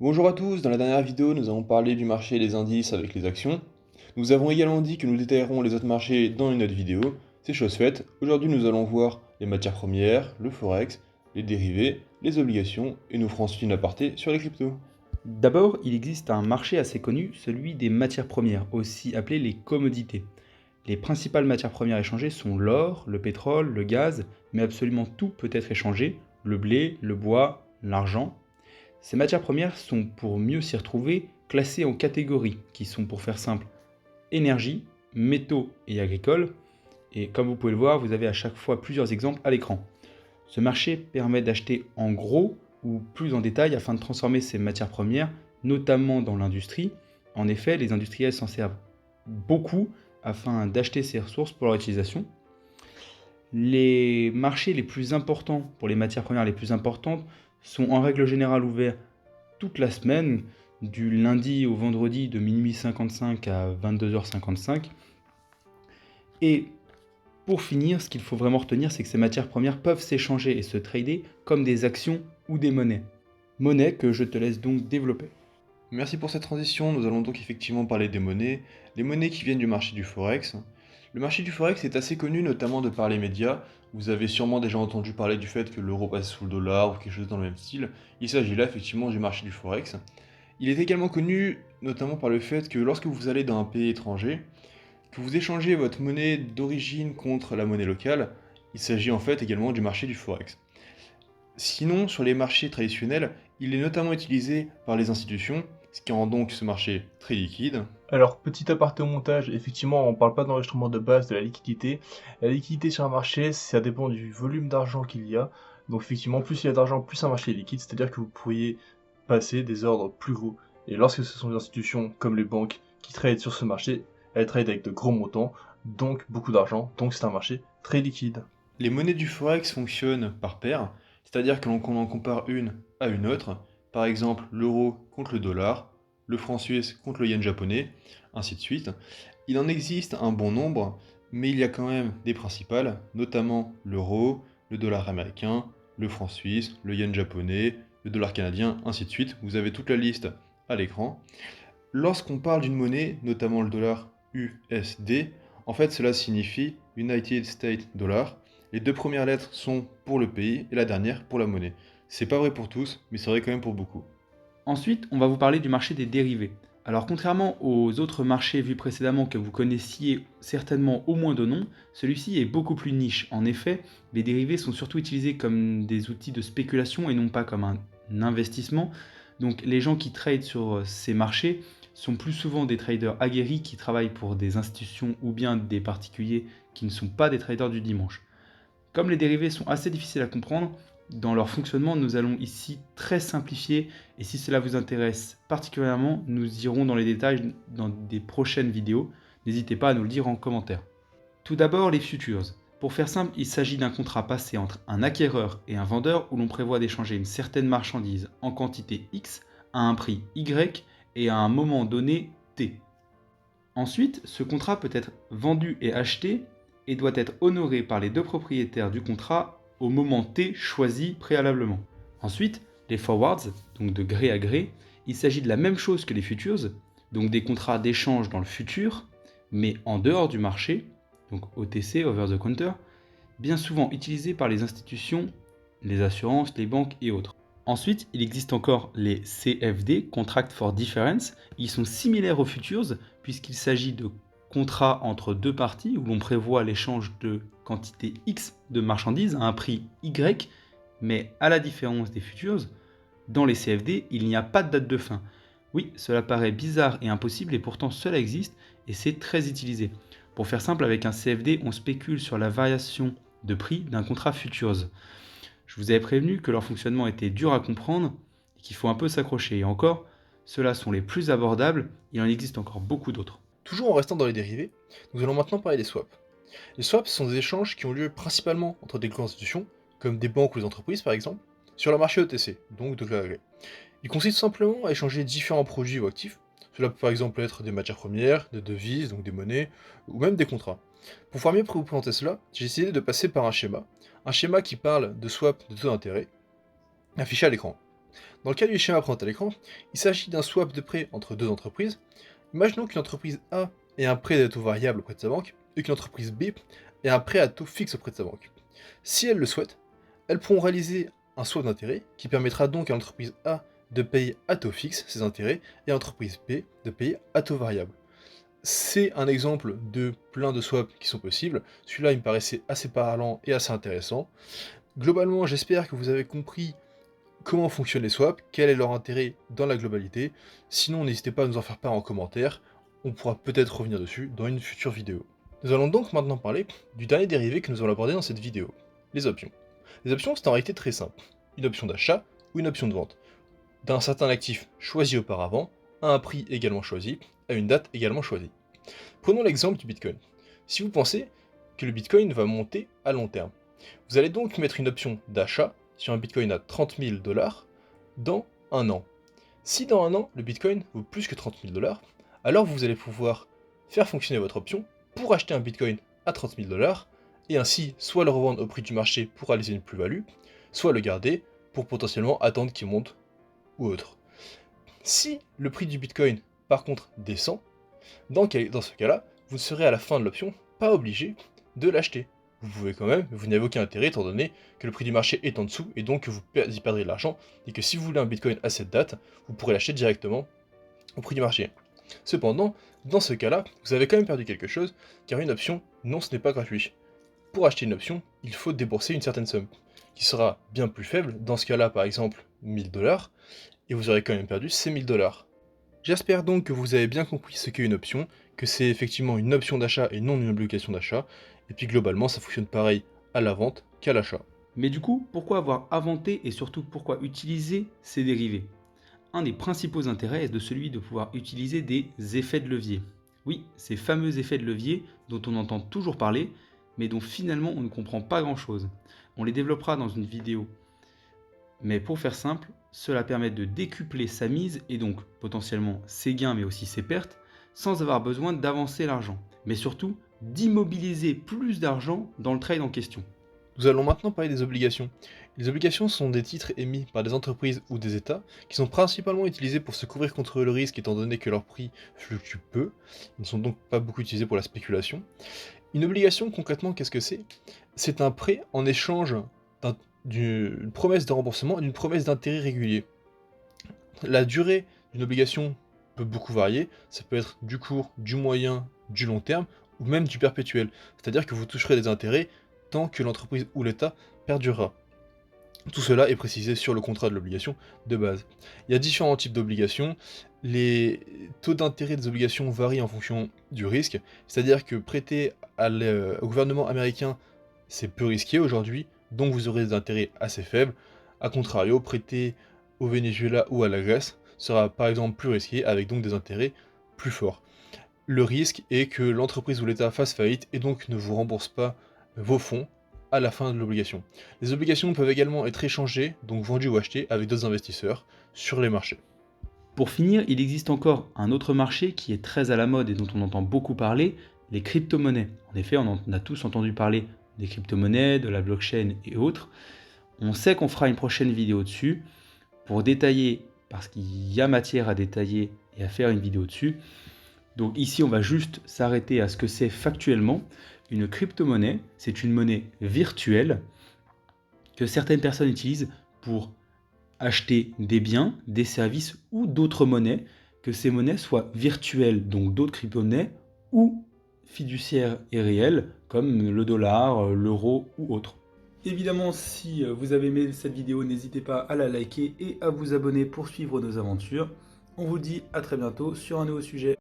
Bonjour à tous, dans la dernière vidéo nous avons parlé du marché des indices avec les actions. Nous avons également dit que nous détaillerons les autres marchés dans une autre vidéo. C'est chose faite, aujourd'hui nous allons voir les matières premières, le forex, les dérivés, les obligations et nous ferons ensuite une aparté sur les cryptos. D'abord, il existe un marché assez connu, celui des matières premières, aussi appelé les commodités. Les principales matières premières échangées sont l'or, le pétrole, le gaz, mais absolument tout peut être échangé, le blé, le bois, l'argent. Ces matières premières sont, pour mieux s'y retrouver, classées en catégories, qui sont, pour faire simple, énergie, métaux et agricoles. Et comme vous pouvez le voir, vous avez à chaque fois plusieurs exemples à l'écran. Ce marché permet d'acheter en gros ou plus en détail afin de transformer ces matières premières, notamment dans l'industrie. En effet, les industriels s'en servent beaucoup afin d'acheter ces ressources pour leur utilisation. Les marchés les plus importants pour les matières premières les plus importantes sont en règle générale ouverts toute la semaine, du lundi au vendredi de minuit 55 à 22h55. Et pour finir, ce qu'il faut vraiment retenir, c'est que ces matières premières peuvent s'échanger et se trader comme des actions ou des monnaies. Monnaie que je te laisse donc développer. Merci pour cette transition, nous allons donc effectivement parler des monnaies, les monnaies qui viennent du marché du forex. Le marché du forex est assez connu notamment de par les médias. Vous avez sûrement déjà entendu parler du fait que l'euro passe sous le dollar ou quelque chose dans le même style. Il s'agit là effectivement du marché du forex. Il est également connu notamment par le fait que lorsque vous allez dans un pays étranger, que vous échangez votre monnaie d'origine contre la monnaie locale, il s'agit en fait également du marché du forex. Sinon, sur les marchés traditionnels, il est notamment utilisé par les institutions, ce qui rend donc ce marché très liquide. Alors, petit aparté au montage, effectivement, on ne parle pas d'enregistrement de base de la liquidité. La liquidité sur un marché, ça dépend du volume d'argent qu'il y a. Donc, effectivement, plus il y a d'argent, plus un marché est liquide, c'est-à-dire que vous pourriez passer des ordres plus gros. Et lorsque ce sont des institutions comme les banques qui tradent sur ce marché, elles tradent avec de gros montants, donc beaucoup d'argent, donc c'est un marché très liquide. Les monnaies du forex fonctionnent par paire, c'est-à-dire que l'on en compare une à une autre, par exemple l'euro contre le dollar, le franc suisse contre le yen japonais, ainsi de suite. Il en existe un bon nombre, mais il y a quand même des principales, notamment l'euro, le dollar américain, le franc suisse, le yen japonais, le dollar canadien, ainsi de suite. Vous avez toute la liste à l'écran. Lorsqu'on parle d'une monnaie, notamment le dollar USD, en fait cela signifie United States Dollar. Les deux premières lettres sont pour le pays et la dernière pour la monnaie. C'est pas vrai pour tous, mais c'est vrai quand même pour beaucoup. Ensuite, on va vous parler du marché des dérivés. Alors, contrairement aux autres marchés vus précédemment que vous connaissiez certainement au moins de nom, celui-ci est beaucoup plus niche. En effet, les dérivés sont surtout utilisés comme des outils de spéculation et non pas comme un investissement. Donc, les gens qui tradent sur ces marchés sont plus souvent des traders aguerris qui travaillent pour des institutions ou bien des particuliers qui ne sont pas des traders du dimanche. Comme les dérivés sont assez difficiles à comprendre, dans leur fonctionnement, nous allons ici très simplifier et si cela vous intéresse particulièrement, nous irons dans les détails dans des prochaines vidéos. N'hésitez pas à nous le dire en commentaire. Tout d'abord, les futures. Pour faire simple, il s'agit d'un contrat passé entre un acquéreur et un vendeur où l'on prévoit d'échanger une certaine marchandise en quantité X à un prix Y et à un moment donné T. Ensuite, ce contrat peut être vendu et acheté et doit être honoré par les deux propriétaires du contrat au moment T choisi préalablement. Ensuite, les forwards, donc de gré à gré, il s'agit de la même chose que les futures, donc des contrats d'échange dans le futur, mais en dehors du marché, donc OTC, over the counter, bien souvent utilisés par les institutions, les assurances, les banques et autres. Ensuite, il existe encore les CFD, Contract for Difference. Ils sont similaires aux futures puisqu'il s'agit de contrats entre deux parties où l'on prévoit l'échange de quantité X de marchandises à un prix Y, mais à la différence des futures, dans les CFD, il n'y a pas de date de fin. Oui, cela paraît bizarre et impossible et pourtant cela existe et c'est très utilisé. Pour faire simple, avec un CFD, on spécule sur la variation de prix d'un contrat futures. Je vous avais prévenu que leur fonctionnement était dur à comprendre et qu'il faut un peu s'accrocher. Et encore, ceux-là sont les plus abordables, il en existe encore beaucoup d'autres. Toujours en restant dans les dérivés, nous allons maintenant parler des swaps. Les swaps sont des échanges qui ont lieu principalement entre des grandes institutions, comme des banques ou des entreprises par exemple, sur le marché OTC, donc de gré à gré. Ils consistent simplement à échanger différents produits ou actifs. Cela peut par exemple être des matières premières, des devises, donc des monnaies, ou même des contrats. Pour pouvoir mieux vous présenter cela, j'ai décidé de passer par un schéma qui parle de swap de taux d'intérêt, affiché à l'écran. Dans le cas du schéma présenté à l'écran, il s'agit d'un swap de prêt entre deux entreprises. Imaginons qu'une entreprise A ait un prêt à taux variable auprès de sa banque et qu'une entreprise B ait un prêt à taux fixe auprès de sa banque. Si elles le souhaitent, elles pourront réaliser un swap d'intérêts qui permettra donc à l'entreprise A de payer à taux fixe ses intérêts et à l'entreprise B de payer à taux variable. C'est un exemple de plein de swaps qui sont possibles. Celui-là, il me paraissait assez parlant et assez intéressant. Globalement, j'espère que vous avez compris comment fonctionnent les swaps, quel est leur intérêt dans la globalité. Sinon, n'hésitez pas à nous en faire part en commentaire. On pourra peut-être revenir dessus dans une future vidéo. Nous allons donc maintenant parler du dernier dérivé que nous allons aborder dans cette vidéo, les options. Les options, c'est en réalité très simple. Une option d'achat ou une option de vente d'un certain actif choisi auparavant, à un prix également choisi, à une date également choisie. Prenons l'exemple du Bitcoin. Si vous pensez que le Bitcoin va monter à long terme, vous allez donc mettre une option d'achat sur un Bitcoin à 30 000 $ dans un an. Si dans un an, le Bitcoin vaut plus que 30 000 $, alors vous allez pouvoir faire fonctionner votre option pour acheter un Bitcoin à 30 000 $ et ainsi soit le revendre au prix du marché pour réaliser une plus-value, soit le garder pour potentiellement attendre qu'il monte ou autre. Si le prix du Bitcoin par contre descend, dans ce cas-là, vous ne serez à la fin de l'option pas obligé de l'acheter. Vous pouvez quand même, mais vous n'avez aucun intérêt étant donné que le prix du marché est en dessous et donc que vous y perdrez de l'argent et que si vous voulez un Bitcoin à cette date, vous pourrez l'acheter directement au prix du marché. Cependant, dans ce cas-là, vous avez quand même perdu quelque chose car une option, non, ce n'est pas gratuit. Pour acheter une option, il faut débourser une certaine somme qui sera bien plus faible, dans ce cas-là par exemple 1000 $, et vous aurez quand même perdu ces 1000 $. J'espère donc que vous avez bien compris ce qu'est une option, que c'est effectivement une option d'achat et non une obligation d'achat, et puis globalement ça fonctionne pareil à la vente qu'à l'achat. Mais du coup, pourquoi avoir inventé et surtout pourquoi utiliser ces dérivés? Un des principaux intérêts est de celui de pouvoir utiliser des effets de levier. Oui, ces fameux effets de levier dont on entend toujours parler, mais dont finalement on ne comprend pas grand-chose. On les développera dans une vidéo. Mais pour faire simple, cela permet de décupler sa mise et donc potentiellement ses gains mais aussi ses pertes sans avoir besoin d'avancer l'argent, mais surtout d'immobiliser plus d'argent dans le trade en question. Nous allons maintenant parler des obligations. Les obligations sont des titres émis par des entreprises ou des États qui sont principalement utilisés pour se couvrir contre le risque étant donné que leur prix fluctue peu. Ils ne sont donc pas beaucoup utilisés pour la spéculation. Une obligation, concrètement, qu'est-ce que c'est? C'est un prêt en échange d'une promesse de remboursement et d'une promesse d'intérêt régulier. La durée d'une obligation peut beaucoup varier, ça peut être du court, du moyen, du long terme, ou même du perpétuel. C'est-à-dire que vous toucherez des intérêts tant que l'entreprise ou l'État perdurera. Tout cela est précisé sur le contrat de l'obligation de base. Il y a différents types d'obligations. Les taux d'intérêt des obligations varient en fonction du risque, c'est-à-dire que prêter au gouvernement américain, c'est peu risqué aujourd'hui, donc vous aurez des intérêts assez faibles. A contrario, prêter au Venezuela ou à la Grèce sera par exemple plus risqué, avec donc des intérêts plus forts. Le risque est que l'entreprise ou l'État fasse faillite et donc ne vous rembourse pas vos fonds à la fin de l'obligation. Les obligations peuvent également être échangées, donc vendues ou achetées avec d'autres investisseurs sur les marchés. Pour finir, il existe encore un autre marché qui est très à la mode et dont on entend beaucoup parler, les crypto-monnaies. En effet, on a tous entendu parler des crypto-monnaies, de la blockchain et autres. On sait qu'on fera une prochaine vidéo dessus pour détailler, parce qu'il y a matière à détailler et à faire une vidéo dessus. Donc ici, on va juste s'arrêter à ce que c'est factuellement. Une crypto-monnaie, c'est une monnaie virtuelle que certaines personnes utilisent pour acheter des biens, des services ou d'autres monnaies, que ces monnaies soient virtuelles, donc d'autres crypto-monnaies, ou fiduciaires et réelles, comme le dollar, l'euro ou autres. Évidemment, si vous avez aimé cette vidéo, n'hésitez pas à la liker et à vous abonner pour suivre nos aventures. On vous dit à très bientôt sur un nouveau sujet.